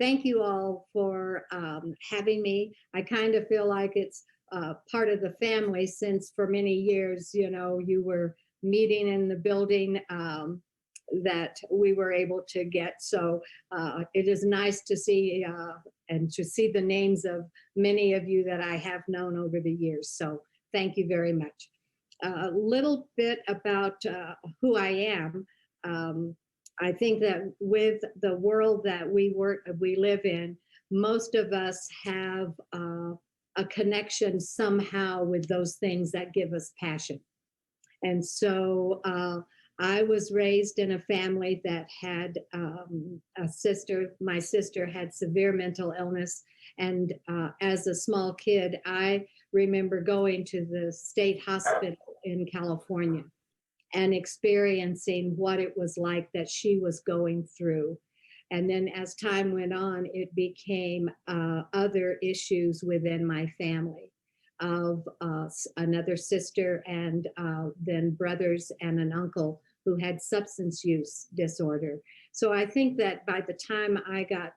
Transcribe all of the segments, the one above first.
thank you all for having me. I kind of feel like it's part of the family since for many years, you were meeting in the building that we were able to get. So it is nice to see and to see the names of many of you that I have known over the years. So thank you very much. A little bit about who I am. I think that with the world that we live in, most of us have a connection somehow with those things that give us passion. And so I was raised in a family that had a sister. My sister had severe mental illness. And as a small kid, I remember going to the state hospital in California and experiencing what it was like that she was going through. And then as time went on, it became other issues within my family of another sister and then brothers and an uncle who had substance use disorder. So I think that by the time I got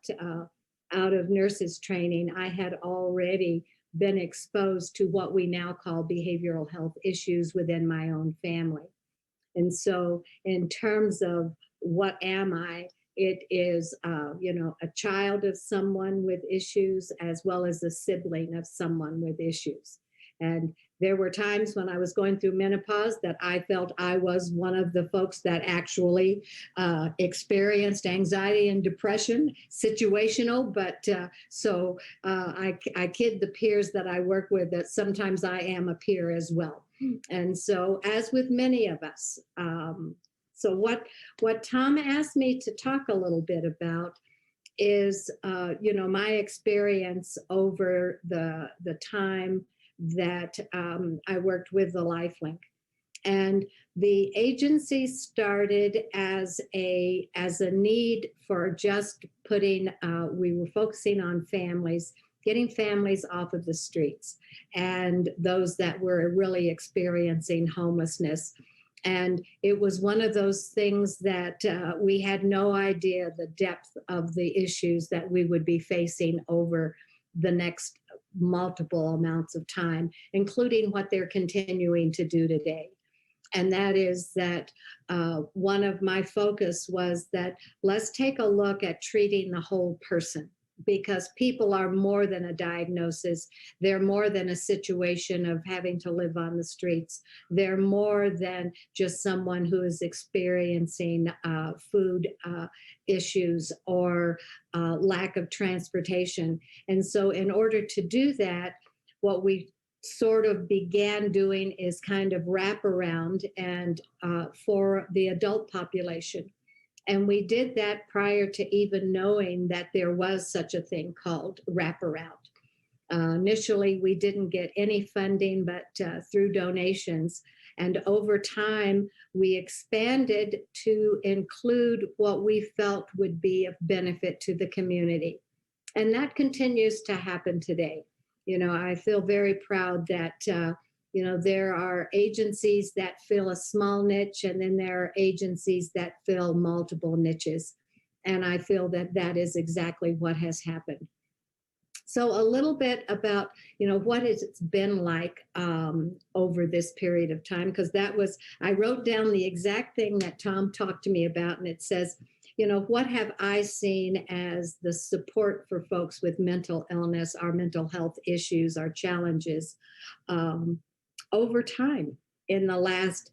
out of nurses training, I had already been exposed to what we now call behavioral health issues within my own family. And so in terms of what am I, it is, a child of someone with issues as well as a sibling of someone with issues. And there were times when I was going through menopause that I felt I was one of the folks that actually experienced anxiety and depression, situational. But I kid the peers that I work with that sometimes I am a peer as well. And so, as with many of us, so what Tom asked me to talk a little bit about is, my experience over the time that I worked with the LifeLink. And the agency started as a need for just putting, we were focusing on families, getting families off of the streets and those that were really experiencing homelessness. And it was one of those things that we had no idea the depth of the issues that we would be facing over the next multiple amounts of time, including what they're continuing to do today. And that is that one of my focus was that let's take a look at treating the whole person, because people are more than a diagnosis. They're more than a situation of having to live on the streets. They're more than just someone who is experiencing food issues or lack of transportation. And so in order to do that, what we sort of began doing is kind of wrap around and for the adult population. And we did that prior to even knowing that there was such a thing called wraparound. Initially, we didn't get any funding, but through donations. And over time, we expanded to include what we felt would be of benefit to the community. And that continues to happen today. I feel very proud that there are agencies that fill a small niche, and then there are agencies that fill multiple niches. And I feel that that is exactly what has happened. So a little bit about, what it's been like over this period of time, because I wrote down the exact thing that Tom talked to me about, and it says, what have I seen as the support for folks with mental illness, our mental health issues, our challenges, over time in the last,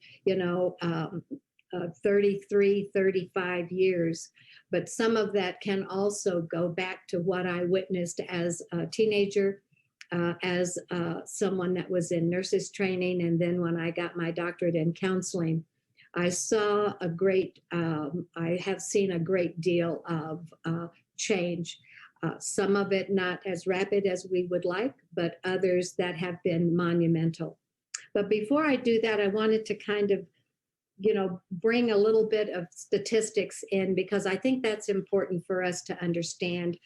33, 35 years. But some of that can also go back to what I witnessed as a teenager, as someone that was in nurses training. And then when I got my doctorate in counseling, I saw I have seen a great deal of change. Some of it not as rapid as we would like, but others that have been monumental. But before I do that, I wanted to kind of, bring a little bit of statistics in, because I think that's important for us to understand.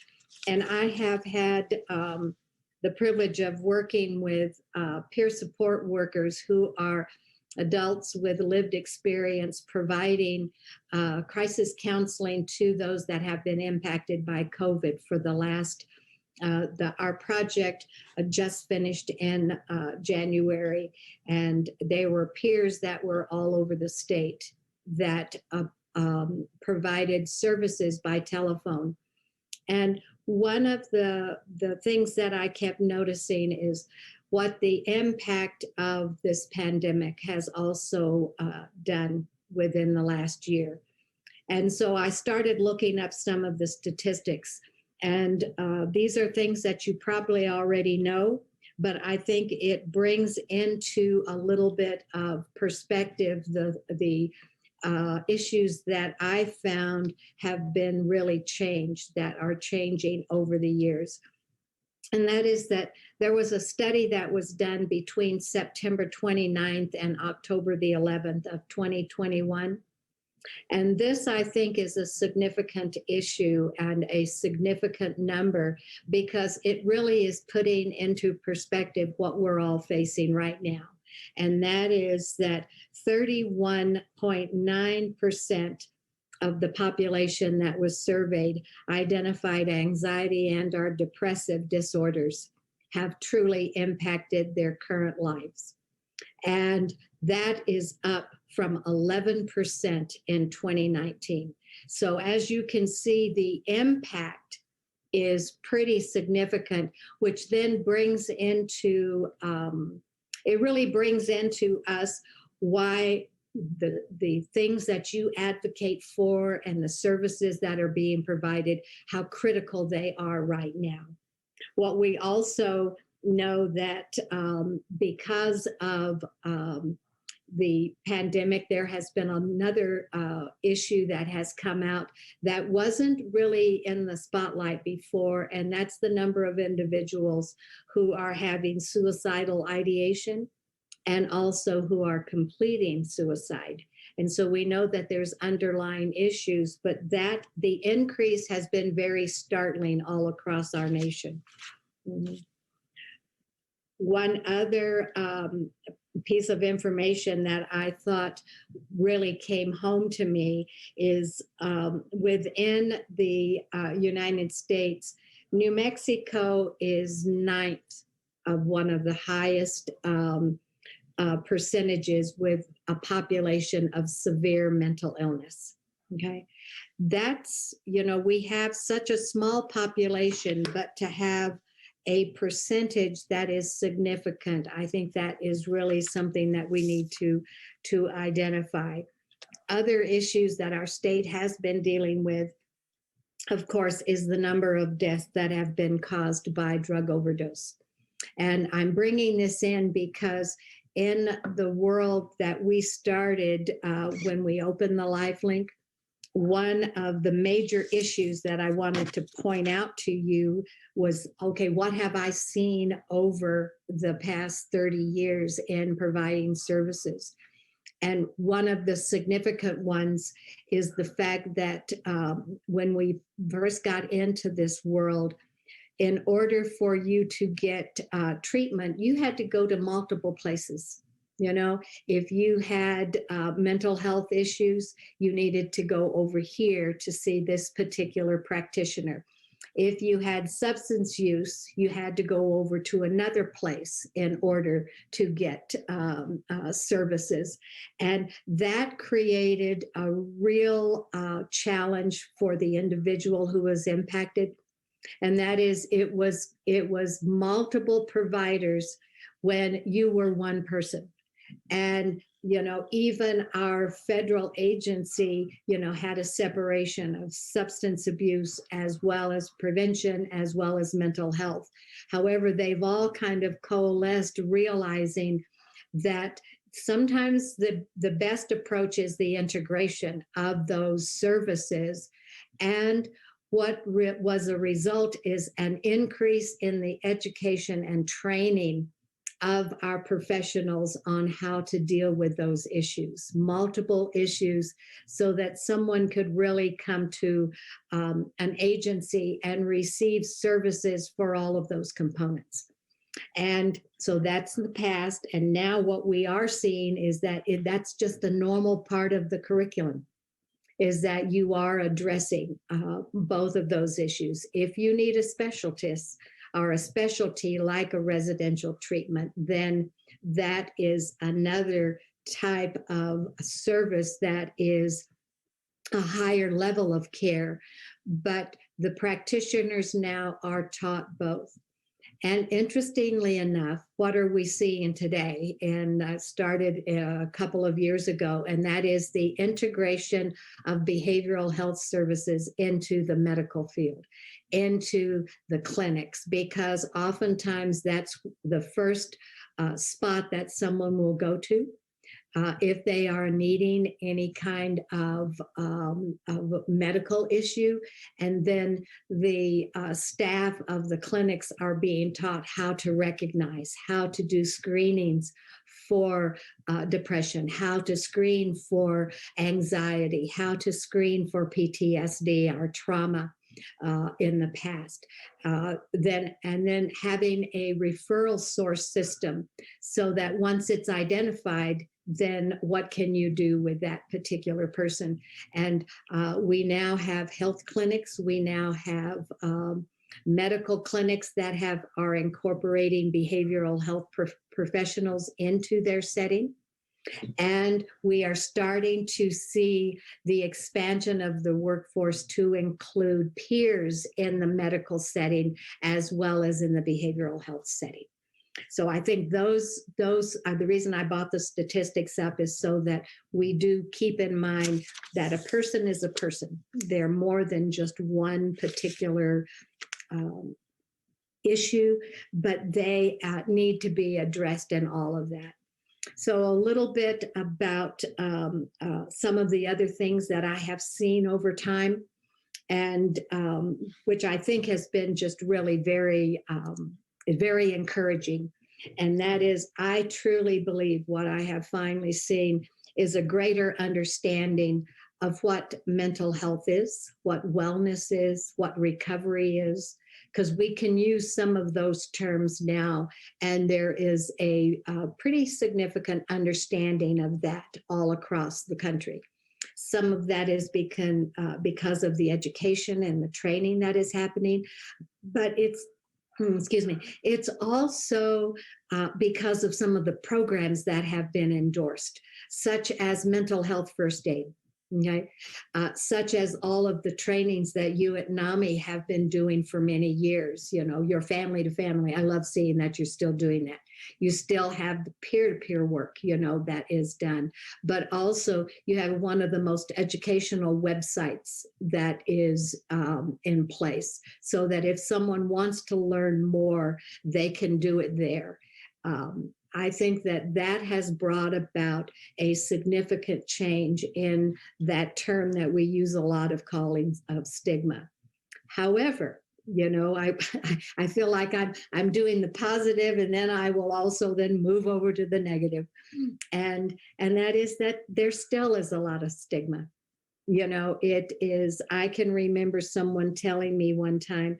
And I have had the privilege of working with peer support workers who are adults with lived experience providing crisis counseling to those that have been impacted by COVID for the last our project just finished in January, and there were peers that were all over the state that provided services by telephone. And one of the things that I kept noticing is what the impact of this pandemic has also done within the last year. And so I started looking up some of the statistics. And these are things that you probably already know, but I think it brings into a little bit of perspective the issues that I found have been really changed, that are changing over the years. And that is that there was a study that was done between September 29th and October the 11th of 2021. And this, I think, is a significant issue and a significant number, because it really is putting into perspective what we're all facing right now. And that is that 31.9% of the population that was surveyed identified anxiety and or depressive disorders have truly impacted their current lives. And that is up from 11% in 2019. So as you can see, the impact is pretty significant, which then brings into, it really brings into us why the things that you advocate for and the services that are being provided, how critical they are right now. What we also know that because of the pandemic, there has been another issue that has come out that wasn't really in the spotlight before, and that's the number of individuals who are having suicidal ideation and also who are completing suicide. And so we know that there's underlying issues, but that the increase has been very startling all across our nation. Mm-hmm. One other piece of information that I thought really came home to me is within the United States, New Mexico is ninth of one of the highest percentages with a population of severe mental illness. Okay. That's, we have such a small population, but to have a percentage that is significant, I think that is really something that we need to identify. Other issues that our state has been dealing with, of course, is the number of deaths that have been caused by drug overdose. And I'm bringing this in because in the world that we started when we opened the LifeLink, one of the major issues that I wanted to point out to you was, okay, what have I seen over the past 30 years in providing services? And one of the significant ones is the fact that when we first got into this world, in order for you to get treatment, you had to go to multiple places. If you had mental health issues, you needed to go over here to see this particular practitioner. If you had substance use, you had to go over to another place in order to get services. And that created a real challenge for the individual who was impacted. And that is, it was multiple providers when you were one person. And, even our federal agency, had a separation of substance abuse as well as prevention, as well as mental health. However, they've all kind of coalesced, realizing that sometimes the best approach is the integration of those services. And what was a result is an increase in the education and training of our professionals on how to deal with those issues, multiple issues, so that someone could really come to an agency and receive services for all of those components. And so that's the past. And now what we are seeing is that that's just the normal part of the curriculum, is that you are addressing both of those issues. If you need a specialist or a specialty like a residential treatment, then that is another type of service that is a higher level of care. But the practitioners now are taught both. And interestingly enough, what are we seeing today? And started a couple of years ago, and that is the integration of behavioral health services into the medical field, into the clinics, because oftentimes that's the first spot that someone will go to if they are needing any kind of medical issue. And then the staff of the clinics are being taught how to recognize, how to do screenings for depression, how to screen for anxiety, how to screen for PTSD or trauma in the past. Then having a referral source system so that once it's identified, then what can you do with that particular person? And we now have health clinics. We now have medical clinics that are incorporating behavioral health professionals into their setting. And we are starting to see the expansion of the workforce to include peers in the medical setting as well as in the behavioral health setting. So I think those are the reason I brought the statistics up, is so that we do keep in mind that a person is a person. They're more than just one particular issue, but they need to be addressed in all of that. So a little bit about some of the other things that I have seen over time, and which I think has been just really very encouraging. And that is, I truly believe what I have finally seen is a greater understanding of what mental health is, what wellness is, what recovery is, because we can use some of those terms now, and there is a pretty significant understanding of that all across the country. Some of that is because of the education and the training that is happening, but it's also because of some of the programs that have been endorsed, such as mental health first aid. Okay, such as all of the trainings that you at NAMI have been doing for many years. You know, your family to family. I love seeing that you're still doing that. You still have the peer-to-peer work, that is done. But also you have one of the most educational websites that is in place, so that if someone wants to learn more, they can do it there. I think that has brought about a significant change in that term that we use a lot of calling of stigma. However, I feel like I'm doing the positive, and then I will also then move over to the negative. And that is that there still is a lot of stigma. It is, I can remember someone telling me one time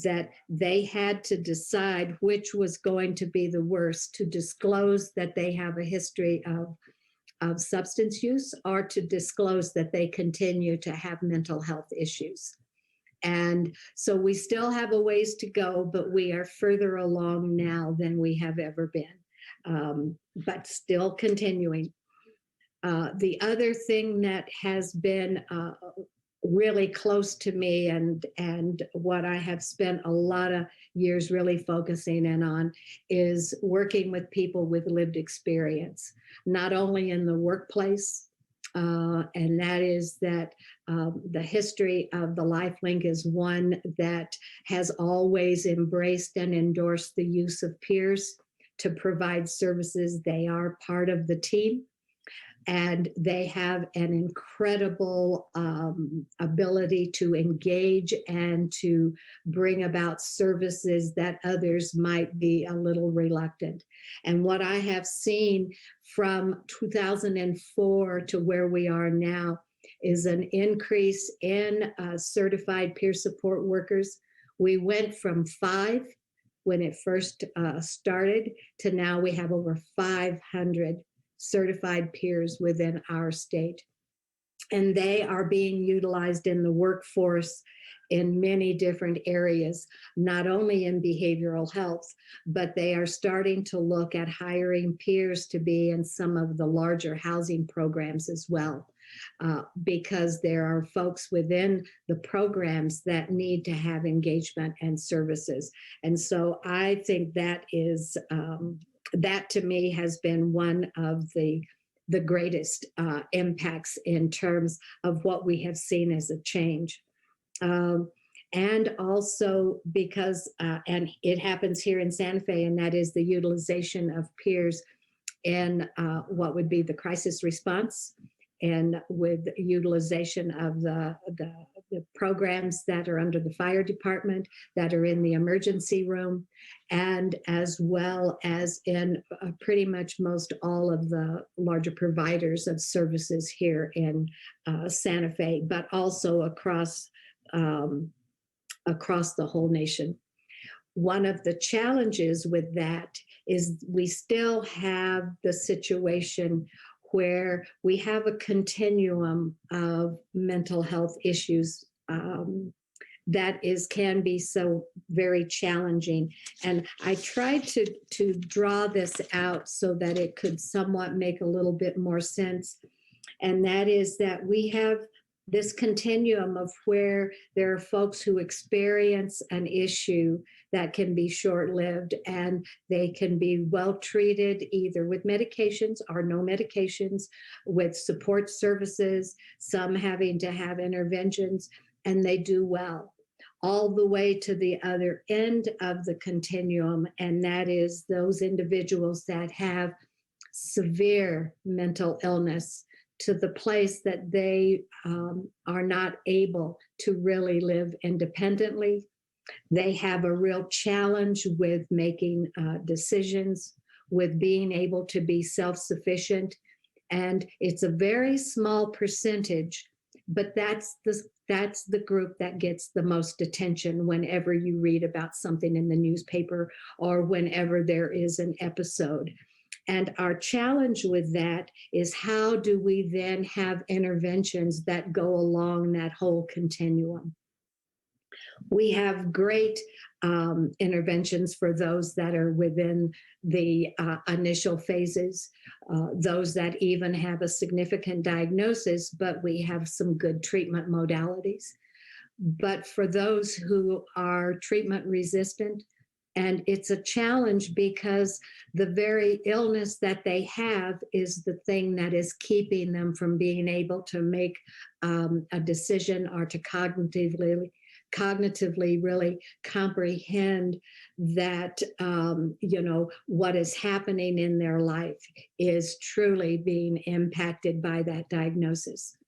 that they had to decide which was going to be the worst, to disclose that they have a history of substance use, or to disclose that they continue to have mental health issues. And so we still have a ways to go, but we are further along now than we have ever been, but still continuing. The other thing that has been really close to me, and what I have spent a lot of years really focusing in on, is working with people with lived experience, not only in the workplace, and that is that the history of the LifeLink is one that has always embraced and endorsed the use of peers to provide services. They are part of the team, and they have an incredible ability to engage and to bring about services that others might be a little reluctant. And what I have seen from 2004 to where we are now is an increase in certified peer support workers. We went from 5 when it first started to now we have over 500 certified peers within our state. And they are being utilized in the workforce in many different areas, not only in behavioral health, but they are starting to look at hiring peers to be in some of the larger housing programs as well, because there are folks within the programs that need to have engagement and services. And so I think that is, that to me has been one of the greatest impacts in terms of what we have seen as a change. And also because, and it happens here in Santa Fe, and that is the utilization of peers in what would be the crisis response, and with utilization of the programs that are under the fire department, that are in the emergency room, and as well as in pretty much most all of the larger providers of services here in Santa Fe, but also across the whole nation. One of the challenges with that is we still have the situation where we have a continuum of mental health issues that can be so very challenging. And I tried to draw this out so that it could somewhat make a little bit more sense. And that is that we have this continuum of where there are folks who experience an issue that can be short-lived, and they can be well treated either with medications or no medications, with support services, some having to have interventions, and they do well, all the way to the other end of the continuum, and that is those individuals that have severe mental illness to the place that they are not able to really live independently. They have a real challenge with making decisions, with being able to be self-sufficient. And it's a very small percentage, but that's the group that gets the most attention whenever you read about something in the newspaper or whenever there is an episode. And our challenge with that is, how do we then have interventions that go along that whole continuum? We have great interventions for those that are within the initial phases, those that even have a significant diagnosis, but we have some good treatment modalities. But for those who are treatment resistant, and it's a challenge because the very illness that they have is the thing that is keeping them from being able to make a decision or to cognitively really comprehend that, what is happening in their life is truly being impacted by that diagnosis.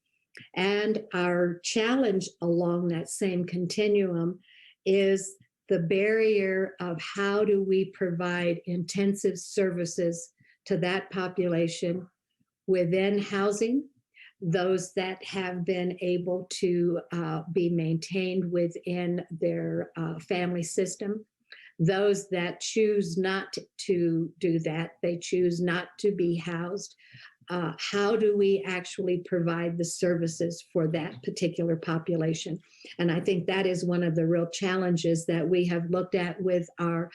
And our challenge along that same continuum is the barrier of how do we provide intensive services to that population within housing, those that have been able to be maintained within their family system, those that choose not to do that, they choose not to be housed. How do we actually provide the services for that particular population? And I think that is one of the real challenges that we have looked at with our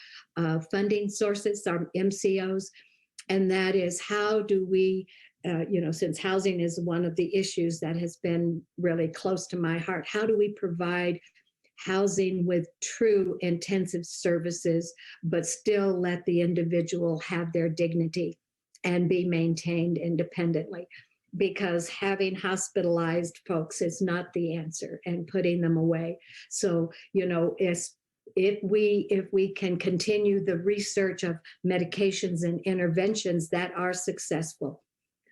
funding sources, our MCOs, and that is, how do we, since housing is one of the issues that has been really close to my heart, how do we provide housing with true intensive services, but still let the individual have their dignity and be maintained independently? Because having hospitalized folks is not the answer, and putting them away. So, if we can continue the research of medications and interventions that are successful,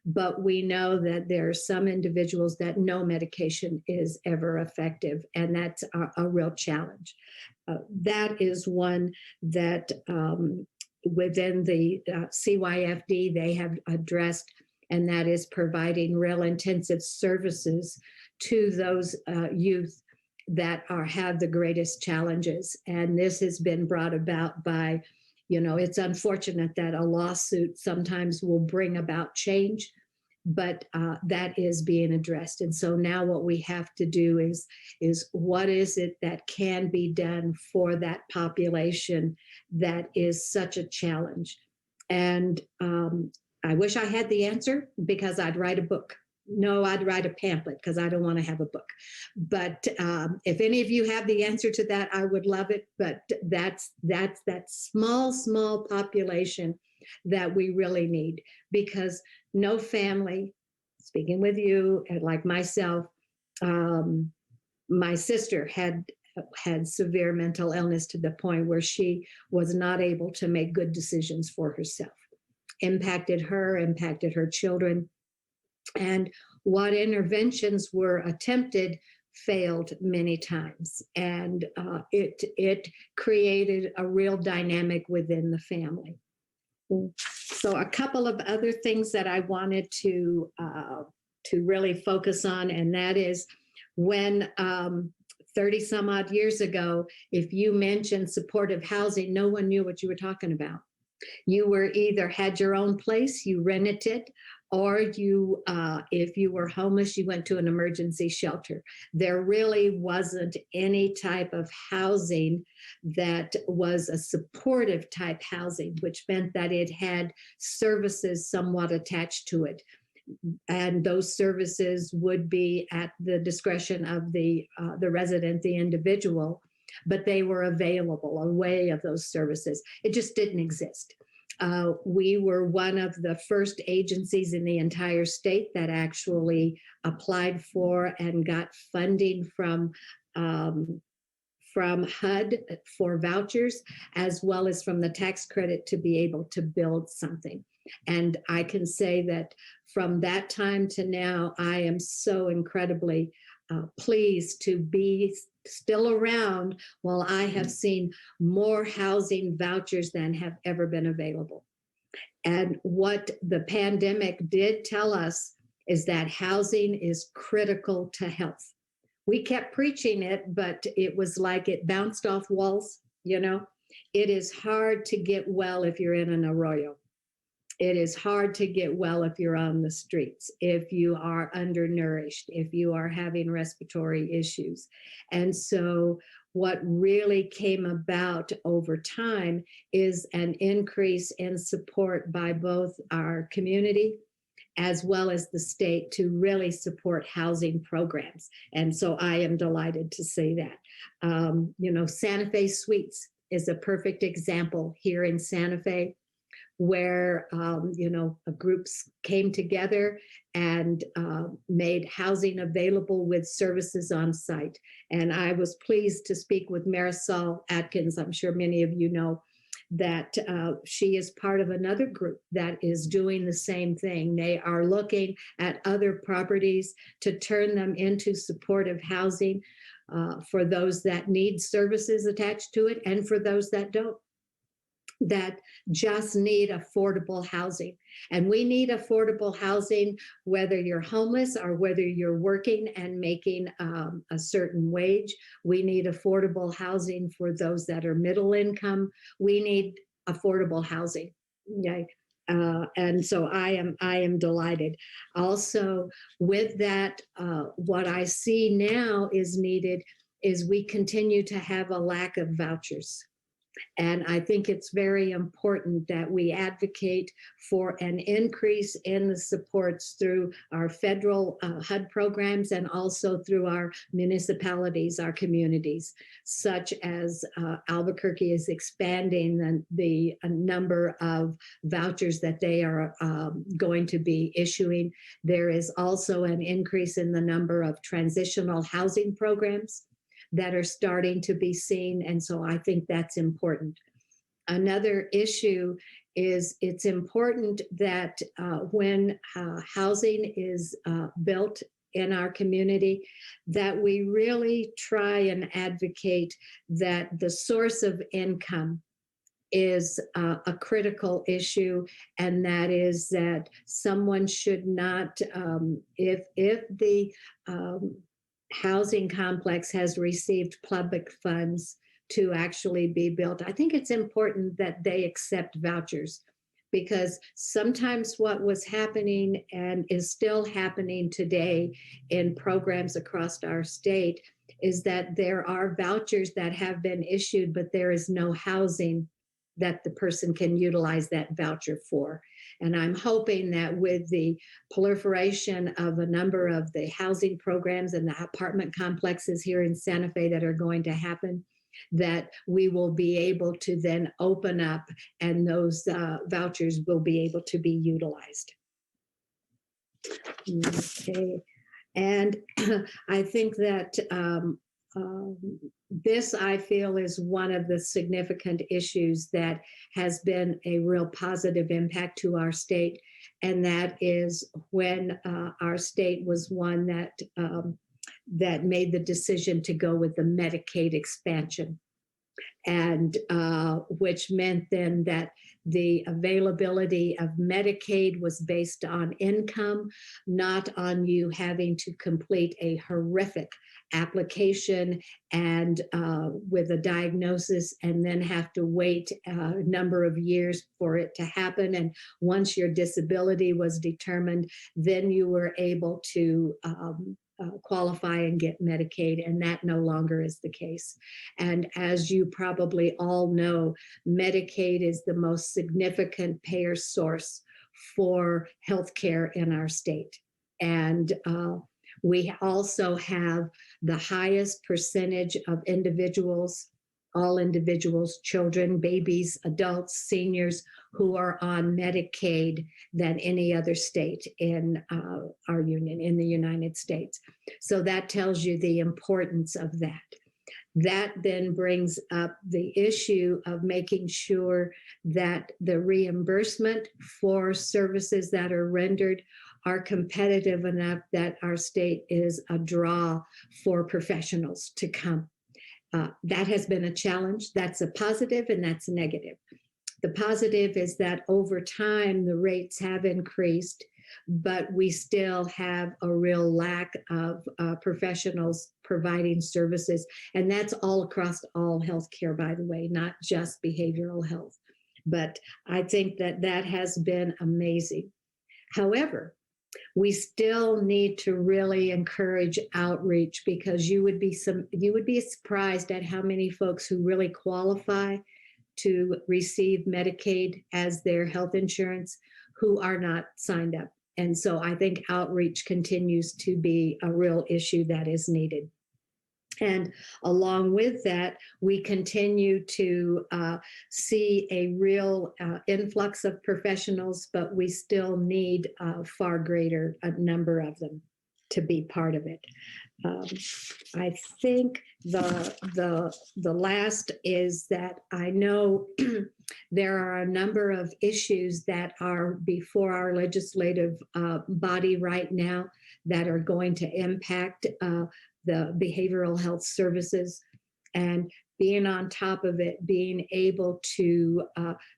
but we know that there are some individuals that no medication is ever effective, and that's a real challenge. That is one that within the CYFD they have addressed, and that is providing real intensive services to those youth that are have the greatest challenges. And this has been brought about by, it's unfortunate that a lawsuit sometimes will bring about change, but that is being addressed. And so now what we have to do is what is it that can be done for that population that is such a challenge? And I wish I had the answer, because I'd write a book. No, I'd write a pamphlet, because I don't want to have a book. But if any of you have the answer to that, I would love it. But that's that small population that we really need, because no family, speaking with you, like myself, my sister had severe mental illness to the point where she was not able to make good decisions for herself. Impacted her children. And what interventions were attempted failed many times. And it created a real dynamic within the family. So a couple of other things that I wanted to really focus on, and that is when 30 some odd years ago, if you mentioned supportive housing, no one knew what you were talking about. You were either had your own place, you rented it, or you, if you were homeless, you went to an emergency shelter. There really wasn't any type of housing that was a supportive type housing, which meant that it had services somewhat attached to it. And those services would be at the discretion of the resident, the individual, but they were available, a way of those services. It just didn't exist. We were one of the first agencies in the entire state that actually applied for and got funding from HUD for vouchers, as well as from the tax credit, to be able to build something. And I can say that from that time to now, I am so incredibly pleased to be still around, while I have seen more housing vouchers than have ever been available. And what the pandemic did tell us is that housing is critical to health. We kept preaching it, but it was like it bounced off walls. It is hard to get well if you're in an arroyo. It is hard to get well if you're on the streets, if you are undernourished, if you are having respiratory issues. And so what really came about over time is an increase in support by both our community as well as the state to really support housing programs. And so I am delighted to say that. Santa Fe Suites is a perfect example here in Santa Fe, where groups came together and made housing available with services on site. And I was pleased to speak with Marisol Atkins. I'm sure many of you know that she is part of another group that is doing the same thing. They are looking at other properties to turn them into supportive housing for those that need services attached to it, and for those that don't, that just need affordable housing. And we need affordable housing, whether you're homeless or whether you're working and making a certain wage. We need affordable housing for those that are middle income. We need affordable housing. Okay. And so I am delighted. Also, with that, what I see now is needed is we continue to have a lack of vouchers. And I think it's very important that we advocate for an increase in the supports through our federal HUD programs, and also through our municipalities, our communities, such as Albuquerque is expanding the number of vouchers that they are going to be issuing. There is also an increase in the number of transitional housing programs that are starting to be seen. And so I think that's important. Another issue is it's important that when housing is built in our community, that we really try and advocate that the source of income is a critical issue, and that is that someone should not, if the housing complex has received public funds to actually be built. I think it's important that they accept vouchers, because sometimes what was happening and is still happening today in programs across our state is that there are vouchers that have been issued, but there is no housing that the person can utilize that voucher for. And I'm hoping that with the proliferation of a number of the housing programs and the apartment complexes here in Santa Fe that are going to happen, that we will be able to then open up and those vouchers will be able to be utilized. Okay. And I think that this, I feel, is one of the significant issues that has been a real positive impact to our state. And that is when our state was one that made the decision to go with the Medicaid expansion, and which meant then that the availability of Medicaid was based on income, not on you having to complete a horrific application and with a diagnosis and then have to wait a number of years for it to happen. And once your disability was determined, then you were able to qualify and get Medicaid, and that no longer is the case. And as you probably all know, Medicaid is the most significant payer source for healthcare in our state. And we also have the highest percentage of individuals, all individuals, children, babies, adults, seniors who are on Medicaid than any other state in our union, in the United States. So that tells you the importance of that. That then brings up the issue of making sure that the reimbursement for services that are rendered are competitive enough that our state is a draw for professionals to come. That has been a challenge. That's a positive and that's a negative. The positive is that over time, the rates have increased, but we still have a real lack of professionals providing services. And that's all across all healthcare, by the way, not just behavioral health. But I think that that has been amazing. However, we still need to really encourage outreach, because you would be surprised at how many folks who really qualify to receive Medicaid as their health insurance who are not signed up. And so I think outreach continues to be a real issue that is needed. And along with that, we continue to see a real influx of professionals, but we still need a far greater number of them to be part of it. I think the last is that I know there are a number of issues that are before our legislative body right now that are going to impact the behavioral health services, and being on top of it, being able to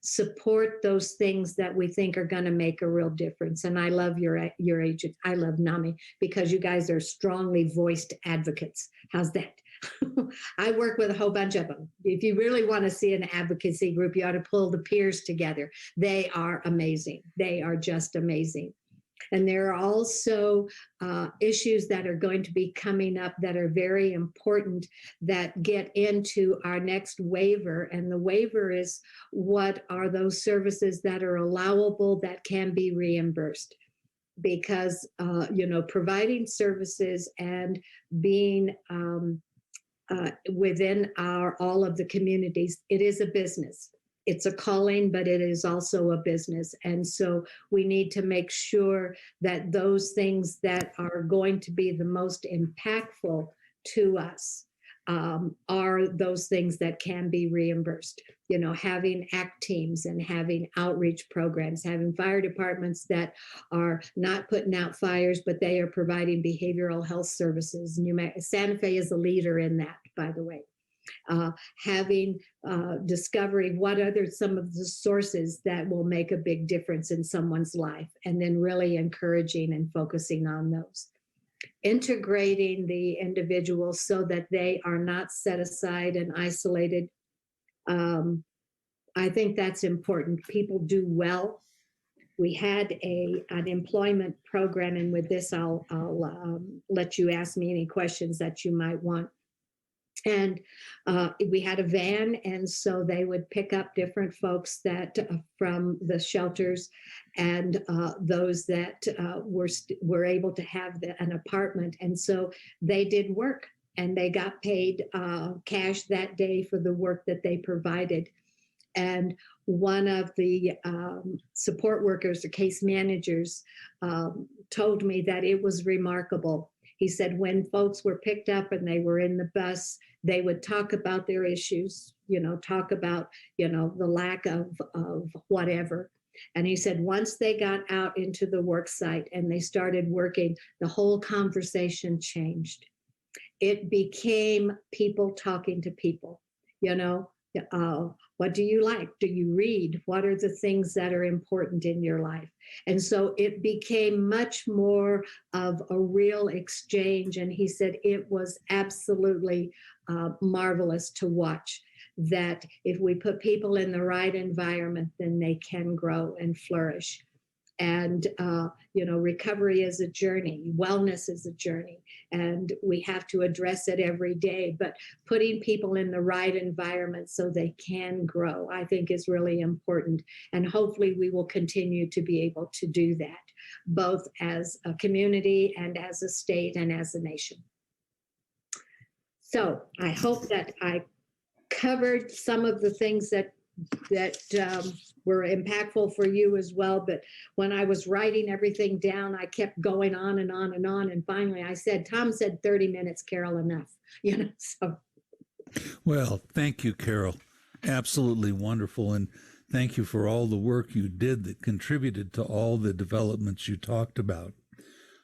support those things that we think are going to make a real difference. And I love your agent. I love NAMI, because you guys are strongly voiced advocates. How's that? I work with a whole bunch of them. If you really want to see an advocacy group, you ought to pull the peers together. They are amazing. They are just amazing. And there are also issues that are going to be coming up that are very important that get into our next waiver. And the waiver is, what are those services that are allowable that can be reimbursed? Because, providing services and being within all of the communities, it is a business. It's a calling, but it is also a business. And so we need to make sure that those things that are going to be the most impactful to us are those things that can be reimbursed. Having ACT teams and having outreach programs, having fire departments that are not putting out fires, but they are providing behavioral health services. Santa Fe is a leader in that, by the way. Discovering what are some of the sources that will make a big difference in someone's life, and then really encouraging and focusing on those. integrating the individuals so that they are not set aside and isolated. Um, I think that's important. People do well. We had an employment program, and with this, I'll let you ask me any questions that you might want. And we had a van, and so they would pick up different folks that from the shelters, and those that were able to have an apartment, and so they did work, and they got paid cash that day for the work that they provided. And one of the support workers, the case managers, told me that it was remarkable. He said when folks were picked up and they were in the bus, they would talk about their issues, talk about, the lack of whatever. And he said once they got out into the work site and they started working, the whole conversation changed. It became people talking to people, what do you like? Do you read? What are the things that are important in your life? And so it became much more of a real exchange. And he said it was absolutely marvelous to watch that if we put people in the right environment, then they can grow and flourish. And, recovery is a journey, wellness is a journey, and we have to address it every day. But putting people in the right environment so they can grow, I think is really important. And hopefully we will continue to be able to do that, both as a community and as a state and as a nation. So I hope that I covered some of the things that were impactful for you as well. But when I was writing everything down, I kept going on and on and on. And finally I said, Tom said 30 minutes, Carol, enough, so. Well, thank you, Carol. Absolutely wonderful. And thank you for all the work you did that contributed to all the developments you talked about.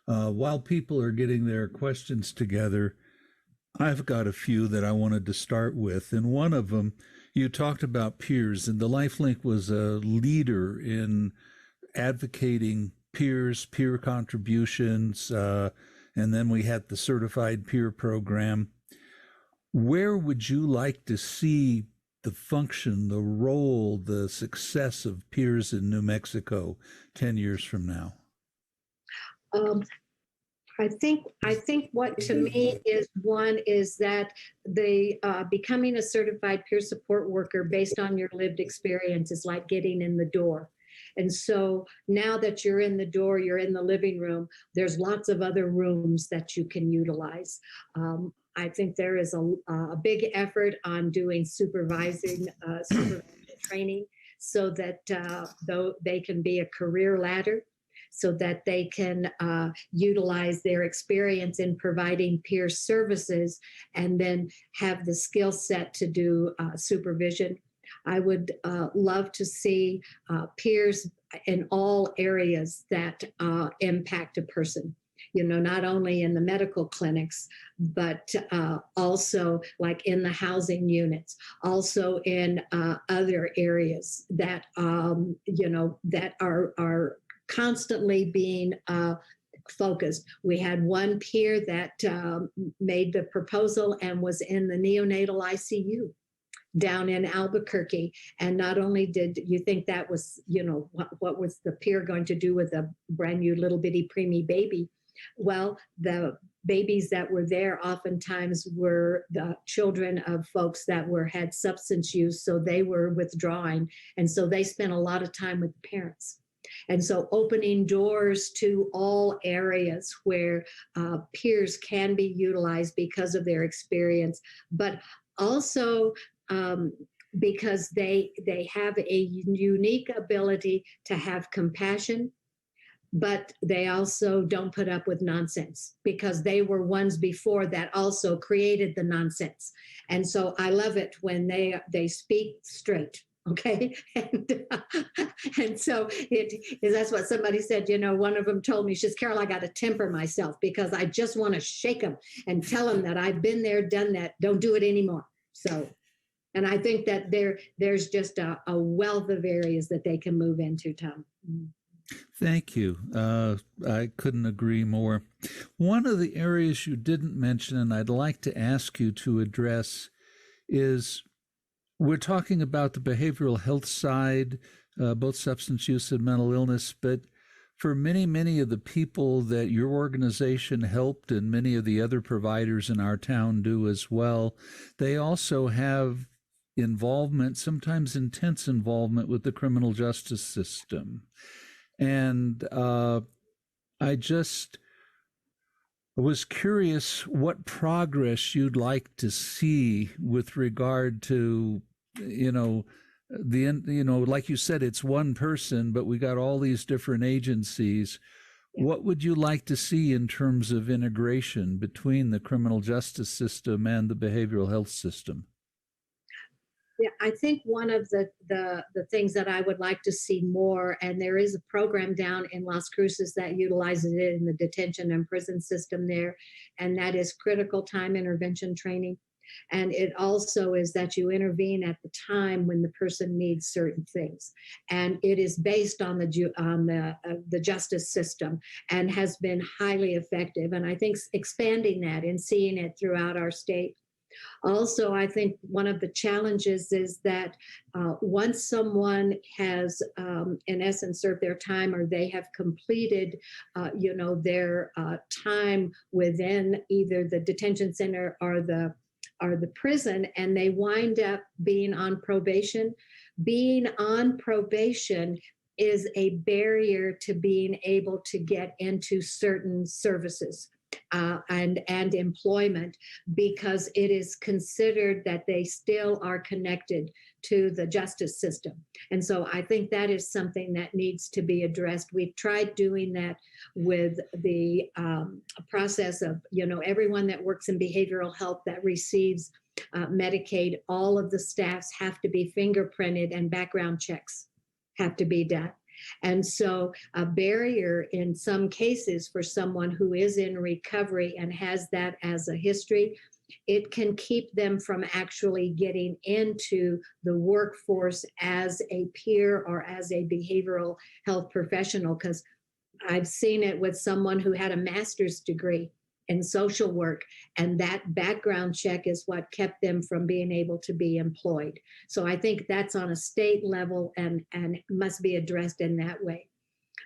While people are getting their questions together, I've got a few that I wanted to start with. And one of them, you talked about peers, and the LifeLink was a leader in advocating peers, peer contributions, and then we had the certified peer program. Where would you like to see the function, the role, the success of peers in New Mexico 10 years from now? I think what to me is one is that the becoming a certified peer support worker based on your lived experience is like getting in the door. And so now that you're in the door, you're in the living room, there's lots of other rooms that you can utilize. I think there is a big effort on doing supervision training so that though they can be a career ladder, so that they can utilize their experience in providing peer services and then have the skill set to do supervision. I would love to see peers in all areas that impact a person. Not only in the medical clinics, but also like in the housing units, also in other areas that, that are constantly being focused. We had one peer that made the proposal and was in the neonatal ICU down in Albuquerque. And not only did you think that was, what was the peer going to do with a brand new little bitty preemie baby? Well, the babies that were there oftentimes were the children of folks that had substance use, so they were withdrawing. And so they spent a lot of time with the parents. And so opening doors to all areas where peers can be utilized because of their experience, but also because they have a unique ability to have compassion, but they also don't put up with nonsense because they were ones before that also created the nonsense. And so I love it when they speak straight. Okay. And so that's what somebody said, one of them told me, she says, Carol, I got to temper myself because I just want to shake them and tell them that I've been there, done that. Don't do it anymore. So, and I think that there's just a wealth of areas that they can move into, Tom. Thank you. I couldn't agree more. One of the areas you didn't mention, and I'd like to ask you to address, is we're talking about the behavioral health side, both substance use and mental illness, but for many, many of the people that your organization helped and many of the other providers in our town do as well, they also have involvement, sometimes intense involvement with the criminal justice system. And I just was curious what progress you'd like to see with regard to, you know, like you said, it's one person, but we got all these different agencies. Yeah. What would you like to see in terms of integration between the criminal justice system and the behavioral health system? Yeah, I think one of the things that I would like to see more, and there is a program down in Las Cruces that utilizes it in the detention and prison system there, and that is critical time intervention training. And it also is that you intervene at the time when the person needs certain things, and it is based on the justice system and has been highly effective. And I think expanding that and seeing it throughout our state. Also, I think one of the challenges is that once someone has, in essence, served their time or they have completed, their time within either the detention center or the prison, and they wind up being on probation. Being on probation is a barrier to being able to get into certain services and employment, because it is considered that they still are connected to the justice system. And so I think that is something that needs to be addressed. We've tried doing that with the process of, everyone that works in behavioral health that receives Medicaid, all of the staffs have to be fingerprinted and background checks have to be done. And so a barrier in some cases for someone who is in recovery and has that as a history, it can keep them from actually getting into the workforce as a peer or as a behavioral health professional, because I've seen it with someone who had a master's degree in social work, and that background check is what kept them from being able to be employed. So I think that's on a state level and must be addressed in that way.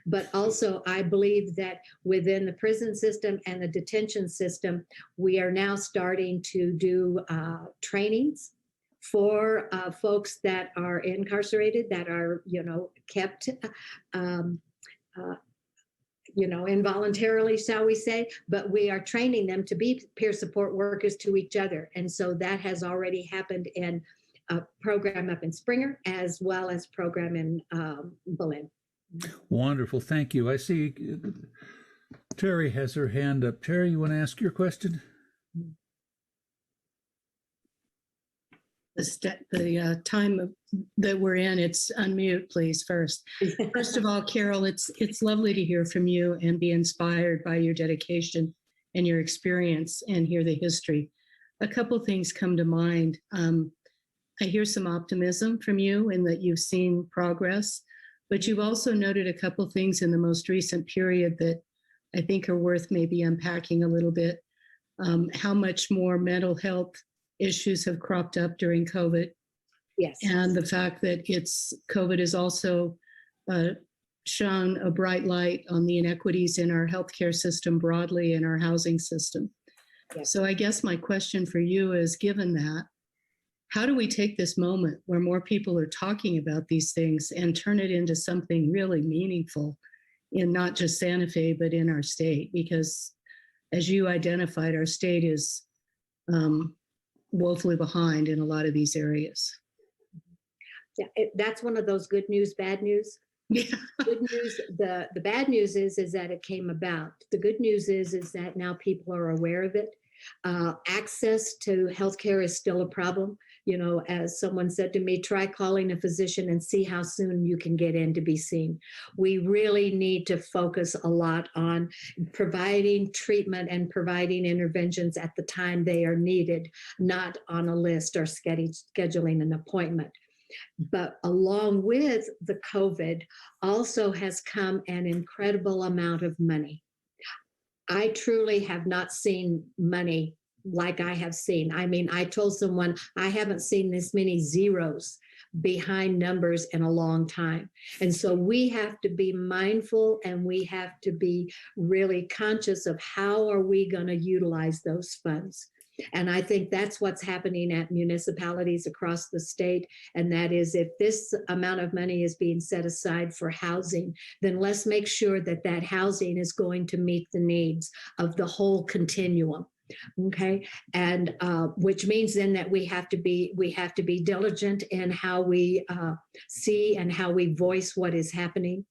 But also, I believe that within the prison system and the detention system, we are now starting to do trainings for folks that are incarcerated, that are, kept involuntarily, shall we say, but we are training them to be peer support workers to each other. And so that has already happened in a program up in Springer, as well as program in Berlin. Wonderful. Thank you. I see Terry has her hand up. Terry, you want to ask your question? The time that we're in, it's unmute, please, first. First of all, Carol, it's lovely to hear from you and be inspired by your dedication and your experience and hear the history. A couple things come to mind. I hear some optimism from you in that you've seen progress, but you've also noted a couple things in the most recent period that I think are worth maybe unpacking a little bit. How much more mental health issues have cropped up during COVID. Yes. And the fact that COVID has also shone a bright light on the inequities in our healthcare system broadly and our housing system. Yes. So I guess my question for you is, given that, how do we take this moment where more people are talking about these things and turn it into something really meaningful in not just Santa Fe, but in our state? Because as you identified, our state is woefully behind in a lot of these areas. Yeah, that's one of those good news, bad news. Yeah. Good news. The bad news is that it came about. The good news is that now people are aware of it. Access to healthcare is still a problem. As someone said to me, try calling a physician and see how soon you can get in to be seen. We really need to focus a lot on providing treatment and providing interventions at the time they are needed, not on a list or scheduling an appointment. But along with the COVID also has come an incredible amount of money. I truly have not seen money like I have seen. I mean, I told someone I haven't seen this many zeros behind numbers in a long time. And so we have to be mindful and we have to be really conscious of how are we going to utilize those funds. And I think that's what's happening at municipalities across the state. And that is, if this amount of money is being set aside for housing, then let's make sure that that housing is going to meet the needs of the whole continuum. Okay, and which means then that we have to be diligent in how we see and how we voice what is happening.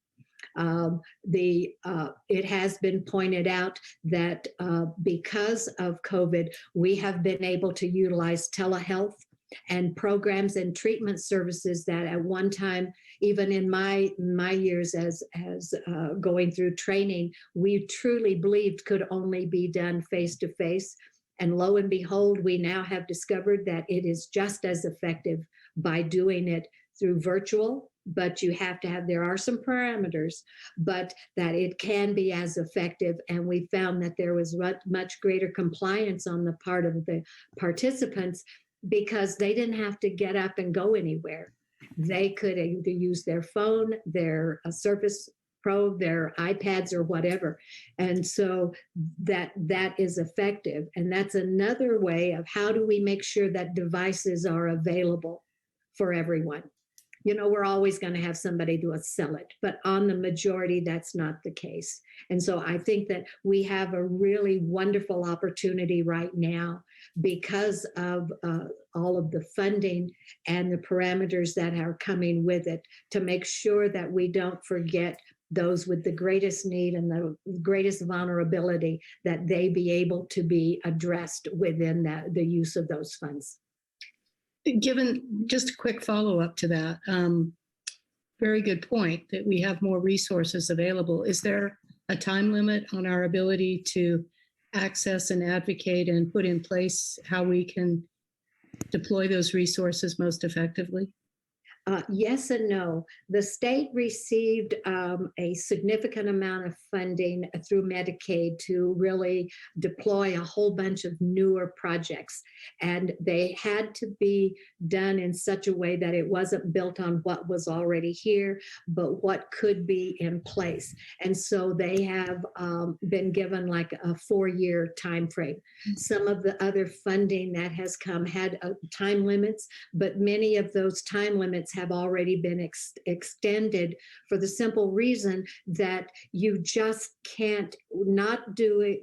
It has been pointed out that because of COVID, we have been able to utilize telehealth and programs and treatment services that at one time, even in my years as going through training, we truly believed could only be done face to face. And lo and behold, we now have discovered that it is just as effective by doing it through virtual, but you have to have, there are some parameters, but that it can be as effective. And we found that there was much greater compliance on the part of the participants because they didn't have to get up and go anywhere. They could either use their phone, their Surface Pro, their iPads or whatever. And so that is effective. And that's another way of how do we make sure that devices are available for everyone. You know, we're always going to have somebody to sell it, but on the majority, that's not the case. And so I think that we have a really wonderful opportunity right now because of all of the funding and the parameters that are coming with it to make sure that we don't forget those with the greatest need and the greatest vulnerability, that they be able to be addressed within the use of those funds. Given just a quick follow-up to that, very good point that we have more resources available. Is there a time limit on our ability to access and advocate and put in place how we can deploy those resources most effectively? Yes and no. The state received a significant amount of funding through Medicaid to really deploy a whole bunch of newer projects. And they had to be done in such a way that it wasn't built on what was already here, but what could be in place. And so they have been given like a 4-year time frame. Some of the other funding that has come had time limits, but many of those time limits have already been extended for the simple reason that you just can't not do it,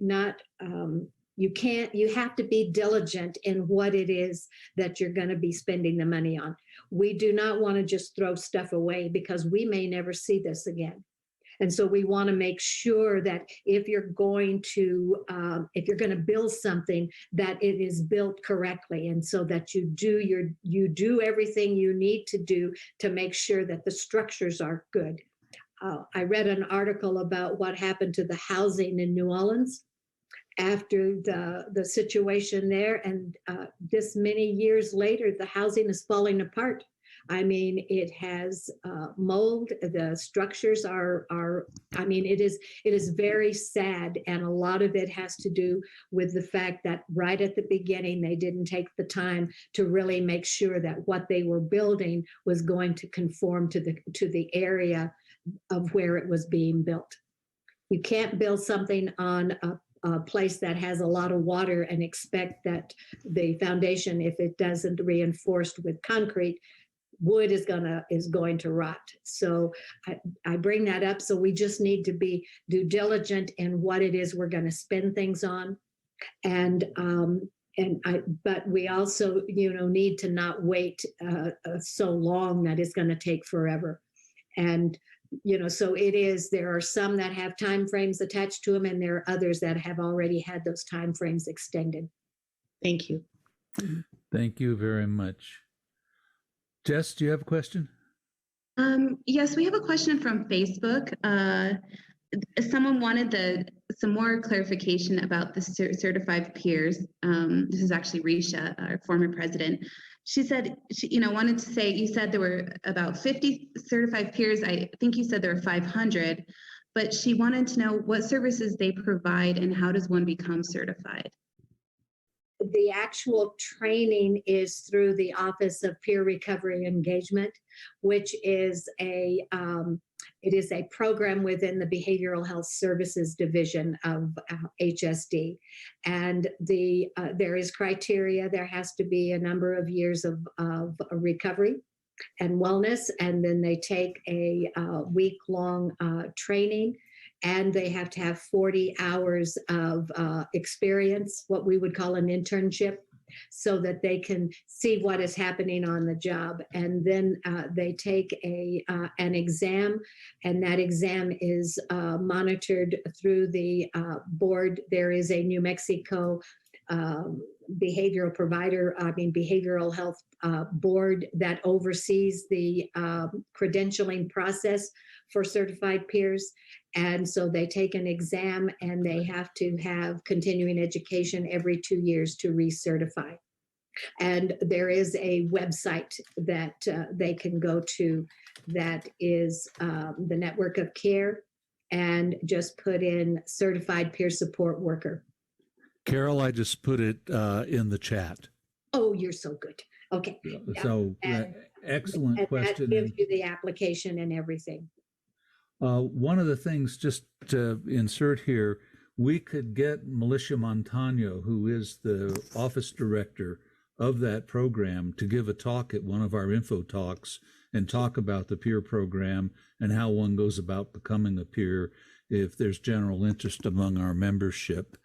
you have to be diligent in what it is that you're going to be spending the money on. We do not want to just throw stuff away because we may never see this again. And so we want to make sure that if you're going to build something, that it is built correctly, and so that you do everything you need to do to make sure that the structures are good. I read an article about what happened to the housing in New Orleans after the situation there, and this many years later, the housing is falling apart. I mean, it has mold. The structures are. I mean, it is very sad, and a lot of it has to do with the fact that right at the beginning they didn't take the time to really make sure that what they were building was going to conform to the area of where it was being built. You can't build something on a place that has a lot of water and expect that the foundation, if it doesn't reinforced with concrete, wood is going to rot. So I bring that up. So we just need to be due diligent in what it is we're going to spend things on, but we also need to not wait so long that it's going to take forever. And so there are some that have time frames attached to them, and there are others that have already had those time frames extended. Thank you. Thank you very much. Jess, do you have a question? Yes, we have a question from Facebook. someone wanted some more clarification about the certified peers. This is actually Risha, our former president. She said, she wanted to say, you said there were about 50 certified peers. I think you said there were 500, but she wanted to know what services they provide and how does one become certified? The actual training is through the Office of Peer Recovery Engagement, which is it is a program within the Behavioral Health Services Division of HSD. And there is criteria. There has to be a number of years of recovery and wellness, and then they take a week-long training, and they have to have 40 hours of experience, what we would call an internship, so that they can see what is happening on the job. And then they take an exam, and that exam is monitored through the board. There is a New Mexico behavioral health board that oversees the credentialing process for certified peers. And so they take an exam, and they have to have continuing education every 2 years to recertify. And there is a website that they can go to that is the Network of Care, and just put in certified peer support worker. Carol, I just put it in the chat. Oh, you're so good. Okay. So excellent and question. That gives you the application and everything. One of the things, just to insert here, we could get Militia Montano, who is the office director of that program, to give a talk at one of our info talks and talk about the peer program and how one goes about becoming a peer if there's general interest among our membership.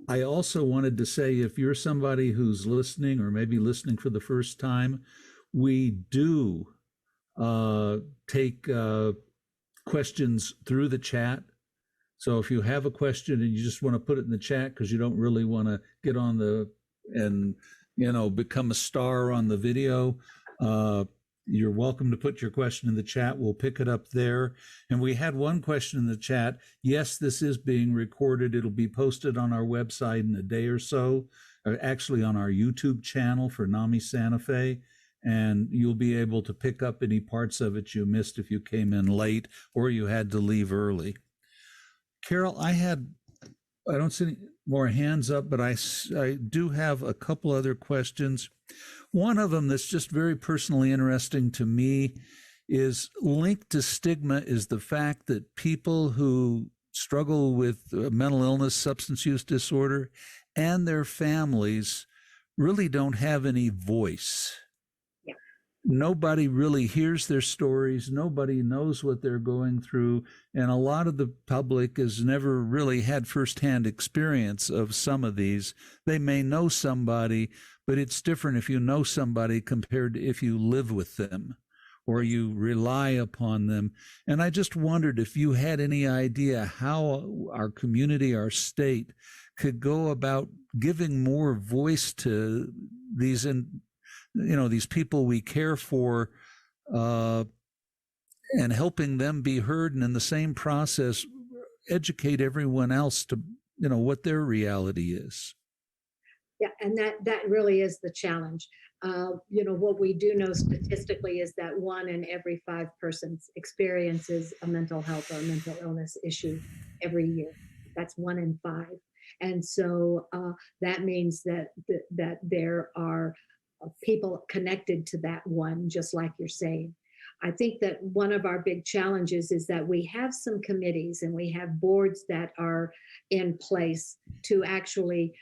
I also wanted to say, if you're somebody who's listening or maybe listening for the first time, we do take questions through the chat. So if you have a question and you just want to put it in the chat because you don't really want to get on become a star on the video, you're welcome to put your question in the chat. We'll pick it up there. And we had one question in the chat. Yes, this is being recorded. It'll be posted on our website in a day or so, actually on our YouTube channel for NAMI Santa Fe. And you'll be able to pick up any parts of it you missed if you came in late or you had to leave early. Carol, I don't see any more hands up, but I do have a couple other questions. One of them that's just very personally interesting to me is linked to stigma is the fact that people who struggle with mental illness, substance use disorder, and their families really don't have any voice. Nobody really hears their stories. Nobody knows what they're going through. And a lot of the public has never really had firsthand experience of some of these. They may know somebody, but it's different if you know somebody compared to if you live with them or you rely upon them. And I just wondered if you had any idea how our community, our state, could go about giving more voice to these these people we care for, and helping them be heard, and in the same process educate everyone else to what their reality is. Yeah, and that really is the challenge. What we do know statistically is that 1 in every 5 persons experiences a mental health or mental illness issue every year. That's 1 in 5. And so that means that there are people connected to that one, just like you're saying. I think that one of our big challenges is that we have some committees and we have boards that are in place to actually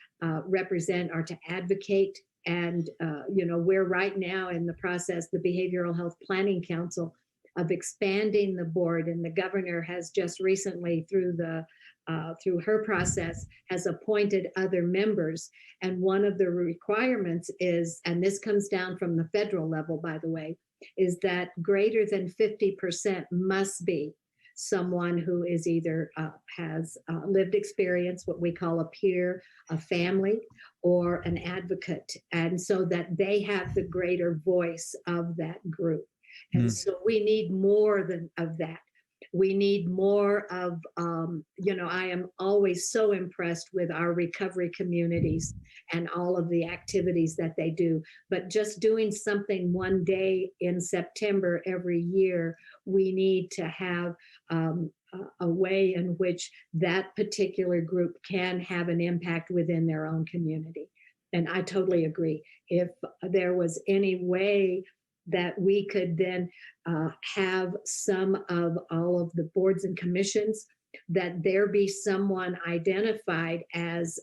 represent or to advocate. And, we're right now in the process, the Behavioral Health Planning Council, of expanding the board. And the governor has just recently, through her process, has appointed other members. And one of the requirements is, and this comes down from the federal level, by the way, is that greater than 50% must be someone who is either has lived experience, what we call a peer, a family, or an advocate. And so that they have the greater voice of that group. And so we need more of that. We need more of, I am always so impressed with our recovery communities and all of the activities that they do. But just doing something one day in September every year, we need to have a way in which that particular group can have an impact within their own community. And I totally agree. If there was any way that we could then have some of all of the boards and commissions, that there be someone identified as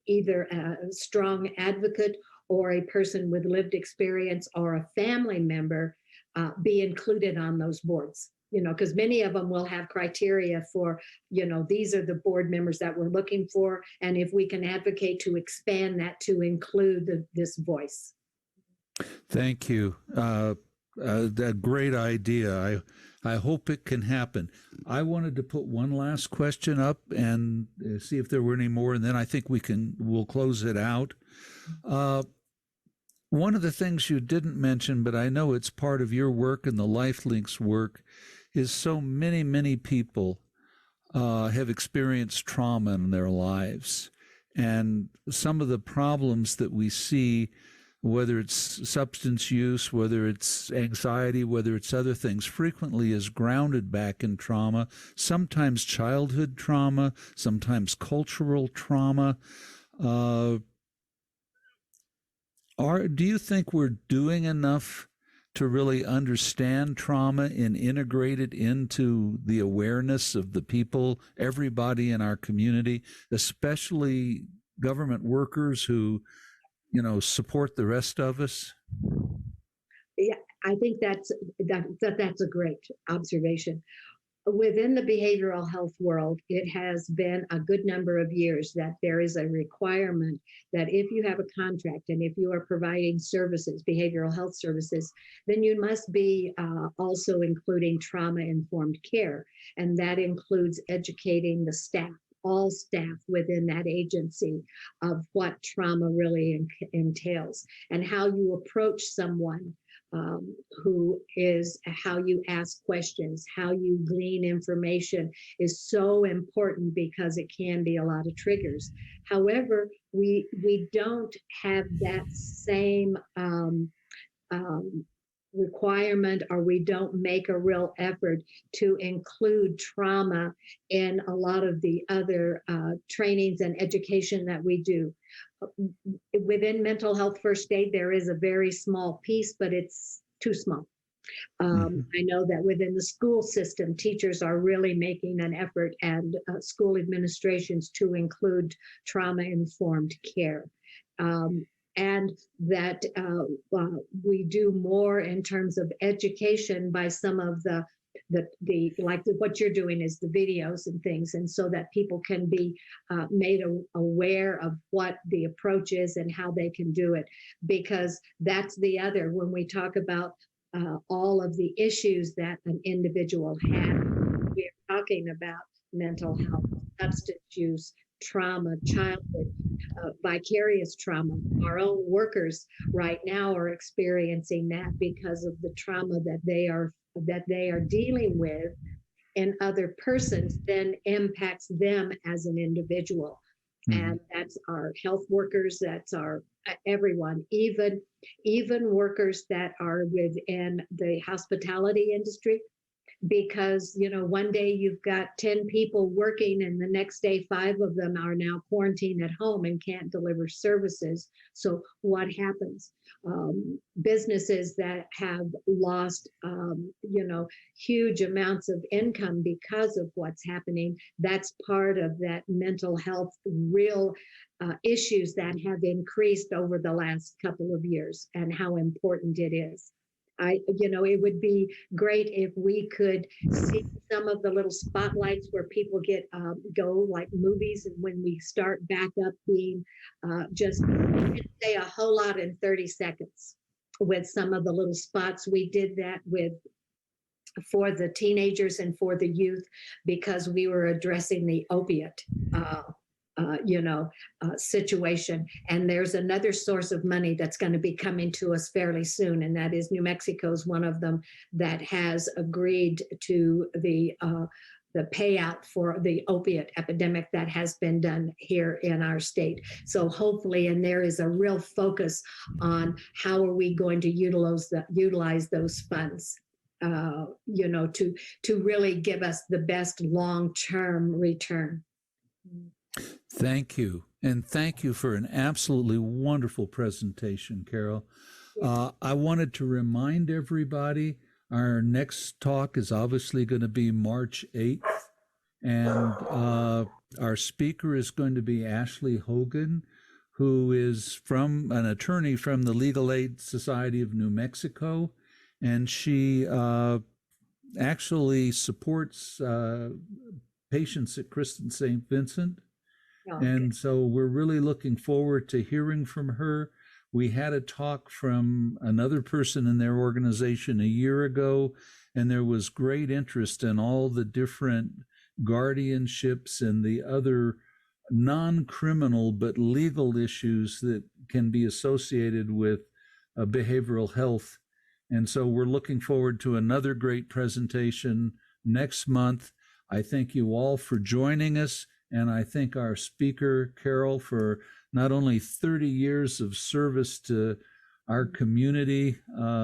either a strong advocate or a person with lived experience or a family member be included on those boards. Because many of them will have criteria for, these are the board members that we're looking for. And if we can advocate to expand that to include this voice. Thank you. That great idea. I hope it can happen. I wanted to put one last question up and see if there were any more, and then I think we'll close it out. One of the things you didn't mention, but I know it's part of your work and the LifeLinks work, is so many people have experienced trauma in their lives. And some of the problems that we see, whether it's substance use, whether it's anxiety, whether it's other things, frequently is grounded back in trauma, sometimes childhood trauma, sometimes cultural trauma. Do you think we're doing enough to really understand trauma and integrate it into the awareness of the people, everybody in our community, especially government workers who, support the rest of us? Yeah, I think that's a great observation. Within the behavioral health world, it has been a good number of years that there is a requirement that if you have a contract and if you are providing services, behavioral health services, then you must be also including trauma-informed care. And that includes educating the staff, all staff within that agency, of what trauma really entails and how you approach someone how you ask questions, how you glean information is so important because it can be a lot of triggers. However, we don't have that same requirement, or we don't make a real effort to include trauma in a lot of the other trainings and education that we do. Within mental health first aid, there is a very small piece, but it's too small. I know that within the school system, teachers are really making an effort, and school administrations, to include trauma-informed care. And that we do more in terms of education by some of the what you're doing is the videos and things, and so that people can be made aware of what the approach is and how they can do it. Because that's the other, when we talk about all of the issues that an individual has, we're talking about mental health, substance use, trauma, childhood, vicarious trauma. Our own workers right now are experiencing that because of the trauma that they are dealing with in other persons, then impacts them as an individual. And that's our health workers, that's our everyone, even workers that are within the hospitality industry. Because one day you've got 10 people working, and the next day 5 of them are now quarantined at home and can't deliver services. So what happens? Businesses that have lost huge amounts of income because of what's happening, that's part of that mental health real issues that have increased over the last couple of years, and how important it is. It would be great if we could see some of the little spotlights where people go, like movies, and when we start back up being just say a whole lot in 30 seconds with some of the little spots. We did that for the teenagers and for the youth, because we were addressing the opiate situation. And there's another source of money that's going to be coming to us fairly soon, and that is New Mexico's one of them that has agreed to the payout for the opiate epidemic that has been done here in our state. So hopefully, and there is a real focus on how are we going to utilize those funds, to really give us the best long-term return. Thank you. And thank you for an absolutely wonderful presentation, Carol. I wanted to remind everybody our next talk is obviously going to be March 8th. And our speaker is going to be Ashley Hogan, who is an attorney from the Legal Aid Society of New Mexico. And she actually supports patients at Kristen St. Vincent. Okay. And so we're really looking forward to hearing from her. We had a talk from another person in their organization a year ago, and there was great interest in all the different guardianships and the other non-criminal but legal issues that can be associated with behavioral health. And so we're looking forward to another great presentation next month. I thank you all for joining us. And I thank our speaker, Carol, for not only 30 years of service to our community,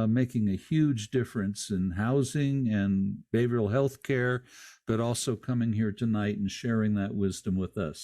making a huge difference in housing and behavioral health care, but also coming here tonight and sharing that wisdom with us.